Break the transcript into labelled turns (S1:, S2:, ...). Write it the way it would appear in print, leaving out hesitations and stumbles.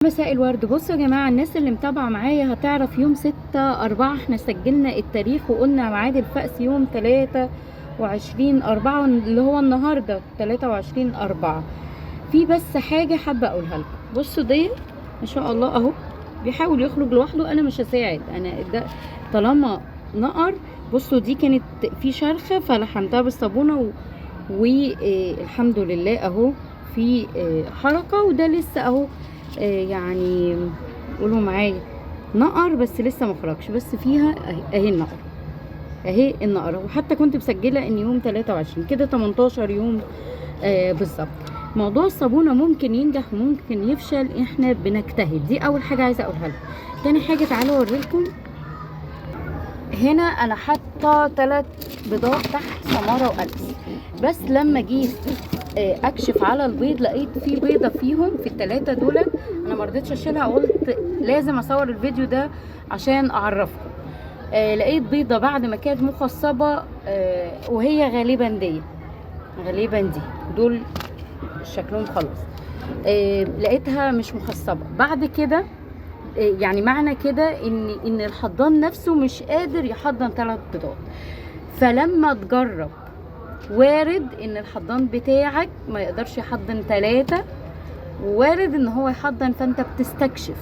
S1: مساء الورد. بصوا يا جماعه، الناس اللي متابعه معايا هتعرف يوم 6/4 احنا سجلنا التاريخ وقلنا ميعاد الفأس يوم 23/4 اللي هو النهارده 23/4. في بس حاجه حابه اقولها لكم. بصوا دي ما شاء الله اهو بيحاول يخرج لوحده، انا مش هساعد، انا طالما نقر. بصوا دي كانت في شرخه فلحمتها بالصابونه والحمد لله اهو في حركه، وده لسه اهو يعني قولوا معايا نقر بس لسه ما خرجش، بس فيها اهي النقر، اهي النقره. وحتى كنت مسجله ان يوم 23 كده 18 يوم بالظبط. موضوع الصابونه ممكن ينجح وممكن يفشل، احنا بنجتهد. دي اول حاجه عايزه اقولها لكم. تاني حاجه تعالوا اوريلكم. هنا انا حاطه 3 بيضات تحت سماره وقلبس، بس لما جيت اكشف على البيض لقيت في بيضه فيهم في ال3 دول انا ما رضيتش اشيلها، قلت لازم اصور الفيديو ده عشان اعرفكم. لقيت بيضه بعد ما كانت مخصبه وهي غالبا دي دول شكلهم خلاص. لقيتها مش مخصبه بعد كده. يعني معنى كده ان الحضان نفسه مش قادر يحضن 3 بيضات. فلما تجرب وارد ان الحضان بتاعك ما يقدرش يحضن 3، ووارد ان هو يحضن، فانت بتستكشف.